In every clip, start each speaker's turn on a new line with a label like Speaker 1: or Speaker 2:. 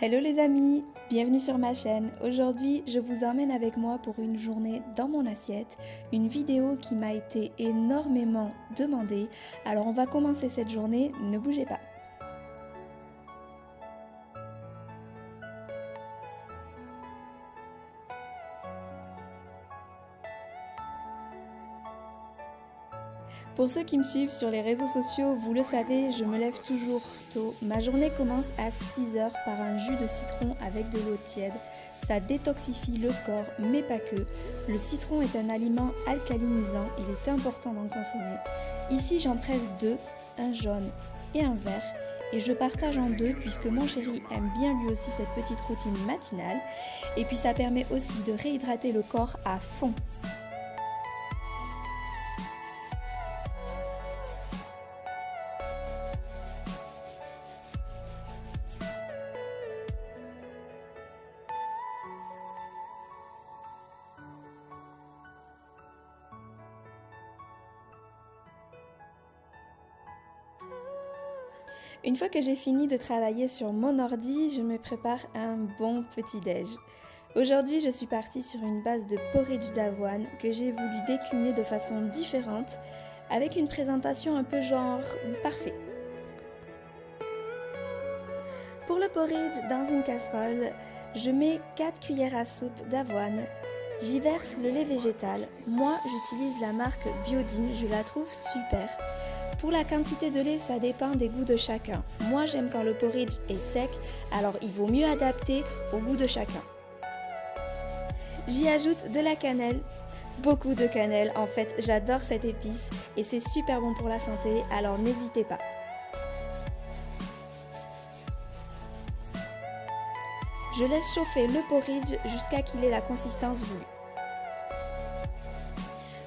Speaker 1: Hello les amis, bienvenue sur ma chaîne. Aujourd'hui, je vous emmène avec moi pour une journée dans mon assiette, une vidéo qui m'a été énormément demandée. Alors on va commencer cette journée, ne bougez pas. Pour ceux qui me suivent sur les réseaux sociaux, vous le savez, je me lève toujours tôt. Ma journée commence à 6 heures par un jus de citron avec de l'eau tiède. Ça détoxifie le corps, mais pas que. Le citron est un aliment alcalinisant, il est important d'en consommer. Ici, j'en presse deux, un jaune et un vert. Et je partage en deux puisque mon chéri aime bien lui aussi cette petite routine matinale. Et puis ça permet aussi de réhydrater le corps à fond. Une fois que j'ai fini de travailler sur mon ordi, je me prépare un bon petit-déj. Aujourd'hui, je suis partie sur une base de porridge d'avoine que j'ai voulu décliner de façon différente avec une présentation un peu genre parfait. Pour le porridge, dans une casserole, je mets 4 cuillères à soupe d'avoine. J'y verse le lait végétal. Moi, j'utilise la marque Biodine, je la trouve super. Pour la quantité de lait, ça dépend des goûts de chacun. Moi, j'aime quand le porridge est sec, alors il vaut mieux adapter au goût de chacun. J'y ajoute de la cannelle, beaucoup de cannelle. En fait, j'adore cette épice et c'est super bon pour la santé, alors n'hésitez pas. Je laisse chauffer le porridge jusqu'à qu'il ait la consistance voulue.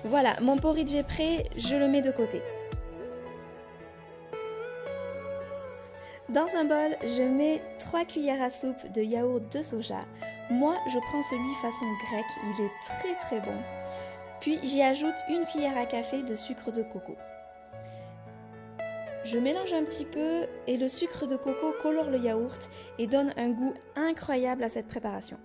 Speaker 1: Voilà, mon porridge est prêt, je le mets de côté. Dans un bol, je mets 3 cuillères à soupe de yaourt de soja. Moi, je prends celui façon grecque, il est très bon. Puis j'y ajoute une cuillère à café de sucre de coco. Je mélange un petit peu et le sucre de coco colore le yaourt et donne un goût incroyable à cette préparation.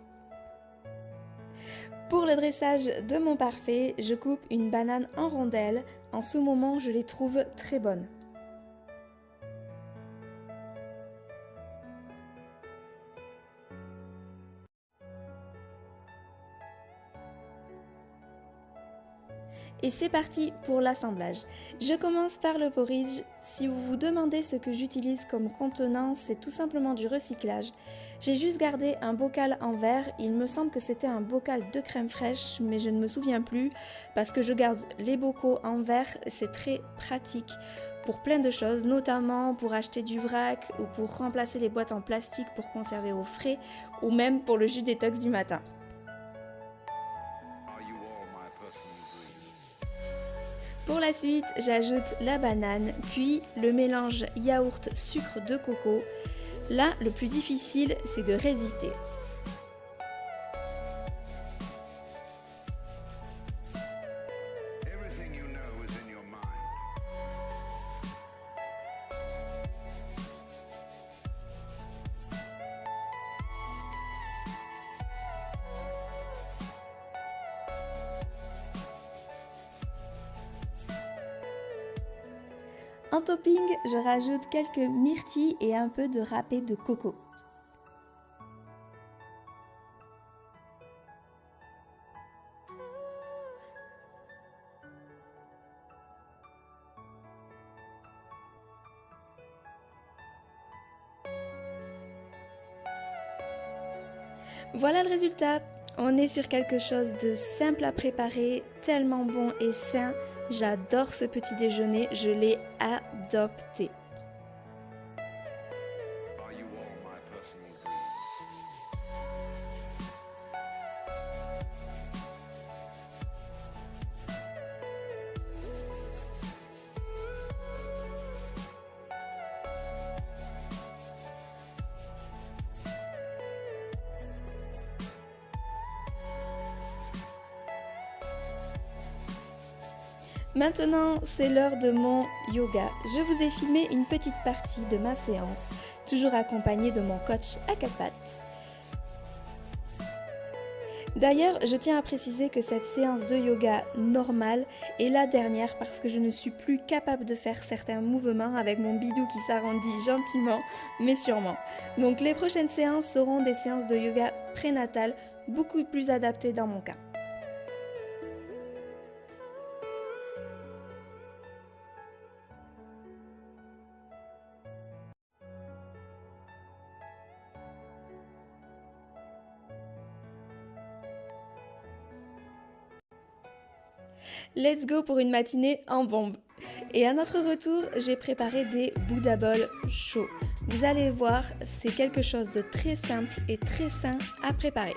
Speaker 1: Pour le dressage de mon parfait, je coupe une banane en rondelles. En ce moment, je les trouve très bonnes. Et c'est parti pour l'assemblage. Je commence par le porridge. Si vous vous demandez ce que j'utilise comme contenant, c'est tout simplement du recyclage. J'ai juste gardé un bocal en verre. Il me semble que c'était un bocal de crème fraîche, mais je ne me souviens plus parce que je garde les bocaux en verre. C'est très pratique pour plein de choses, notamment pour acheter du vrac ou pour remplacer les boîtes en plastique pour conserver au frais ou même pour le jus détox du matin. Pour la suite, j'ajoute la banane, puis le mélange yaourt-sucre de coco. Là, le plus difficile, c'est de résister. En topping, je rajoute quelques myrtilles et un peu de râpé de coco. Voilà le résultat. On est sur quelque chose de simple à préparer, tellement bon et sain. J'adore ce petit déjeuner, je l'ai adopté. Maintenant, c'est l'heure de mon yoga. Je vous ai filmé une petite partie de ma séance, toujours accompagnée de mon coach à quatre pattes. D'ailleurs, je tiens à préciser que cette séance de yoga normale est la dernière parce que je ne suis plus capable de faire certains mouvements avec mon bidou qui s'arrondit gentiment mais sûrement. Donc les prochaines séances seront des séances de yoga prénatal beaucoup plus adaptées dans mon cas. Let's go pour une matinée en bombe. Et à notre retour, j'ai préparé des Buddha Bowls chauds. Vous allez voir, c'est quelque chose de très simple et très sain à préparer.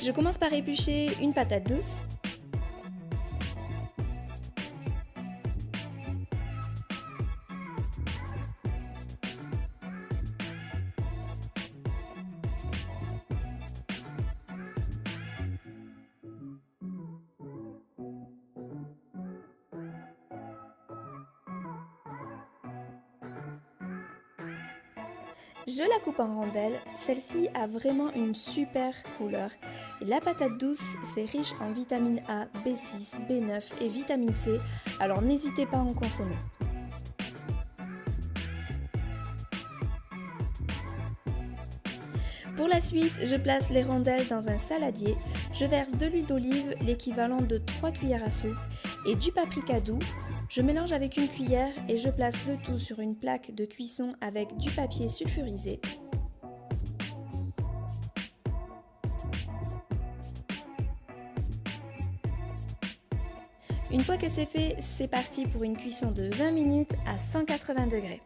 Speaker 1: Je commence par éplucher une patate douce. Je la coupe en rondelles, celle-ci a vraiment une super couleur. Et la patate douce, c'est riche en vitamine A, B6, B9 et vitamine C, alors n'hésitez pas à en consommer. Pour la suite, je place les rondelles dans un saladier, je verse de l'huile d'olive, l'équivalent de 3 cuillères à soupe, et du paprika doux. Je mélange avec une cuillère et je place le tout sur une plaque de cuisson avec du papier sulfurisé. Une fois que c'est fait, c'est parti pour une cuisson de 20 minutes à 180 degrés.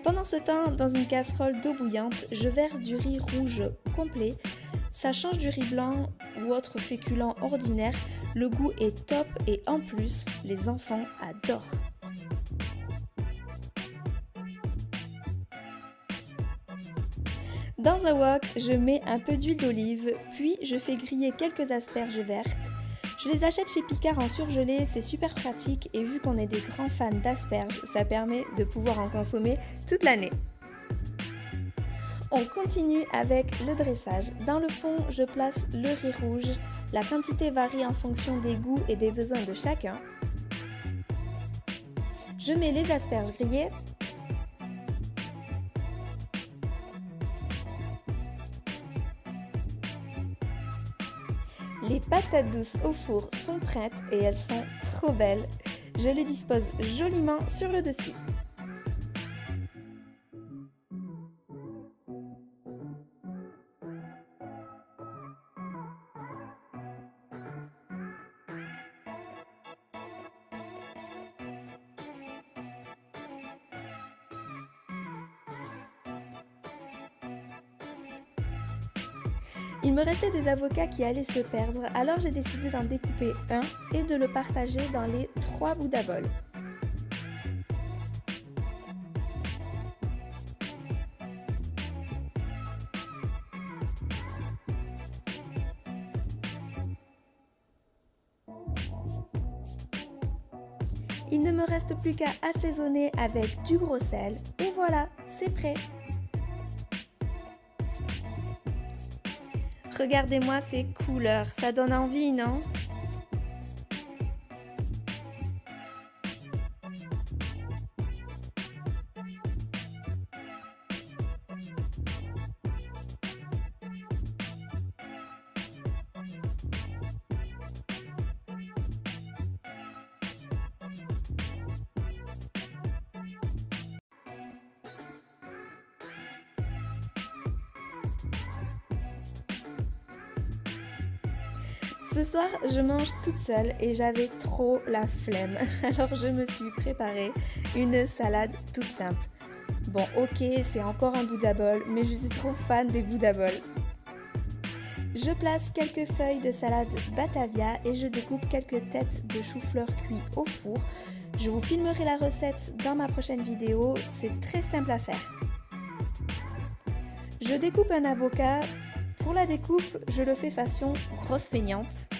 Speaker 1: Pendant ce temps, dans une casserole d'eau bouillante, je verse du riz rouge complet. Ça change du riz blanc ou autre féculent ordinaire, le goût est top et en plus, les enfants adorent. Dans un wok, je mets un peu d'huile d'olive, puis je fais griller quelques asperges vertes. Je les achète chez Picard en surgelé, c'est super pratique et vu qu'on est des grands fans d'asperges, ça permet de pouvoir en consommer toute l'année. On continue avec le dressage. Dans le fond, je place le riz rouge. La quantité varie en fonction des goûts et des besoins de chacun. Je mets les asperges grillées. Les patates douces au four sont prêtes et elles sont trop belles. Je les dispose joliment sur le dessus. Il me restait des avocats qui allaient se perdre, alors j'ai décidé d'en découper un et de le partager dans les 3 Buddha Bowls. Il ne me reste plus qu'à assaisonner avec du gros sel et voilà, c'est prêt. Regardez-moi ces couleurs, ça donne envie, non ? Ce soir, je mange toute seule et j'avais trop la flemme. Alors je me suis préparé une salade toute simple. Bon, ok, c'est encore un Buddha Bowl, mais je suis trop fan des Buddha Bowls. Je place quelques feuilles de salade Batavia et je découpe quelques têtes de chou-fleur cuits au four. Je vous filmerai la recette dans ma prochaine vidéo, c'est très simple à faire. Je découpe un avocat. Pour la découpe, je le fais façon grosse feignante.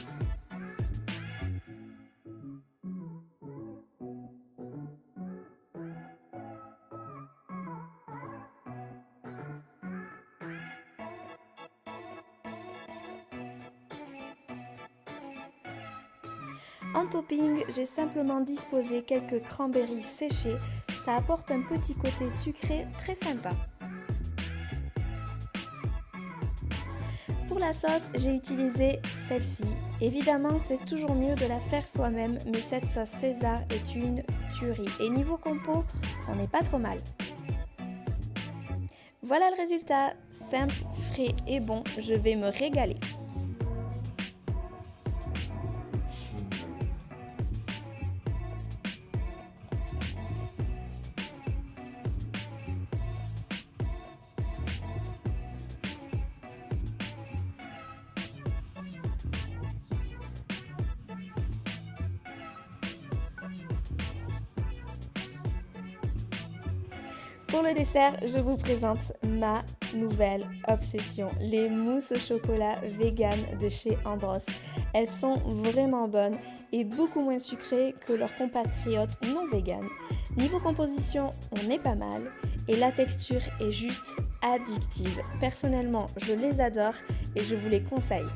Speaker 1: En topping, j'ai simplement disposé quelques cranberries séchées, ça apporte un petit côté sucré très sympa. Pour la sauce, j'ai utilisé celle-ci. Évidemment, c'est toujours mieux de la faire soi-même, mais cette sauce César est une tuerie. Et niveau compo, on n'est pas trop mal. Voilà le résultat, simple, frais et bon, je vais me régaler. Pour le dessert, je vous présente ma nouvelle obsession, les mousses au chocolat vegan de chez Andros. Elles sont vraiment bonnes et beaucoup moins sucrées que leurs compatriotes non vegan. Niveau composition, on est pas mal et la texture est juste addictive. Personnellement, je les adore et je vous les conseille.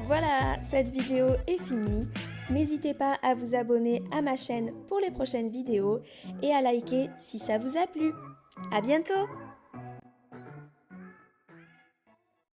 Speaker 1: Voilà, cette vidéo est finie. N'hésitez pas à vous abonner à ma chaîne pour les prochaines vidéos et à liker si ça vous a plu. À bientôt!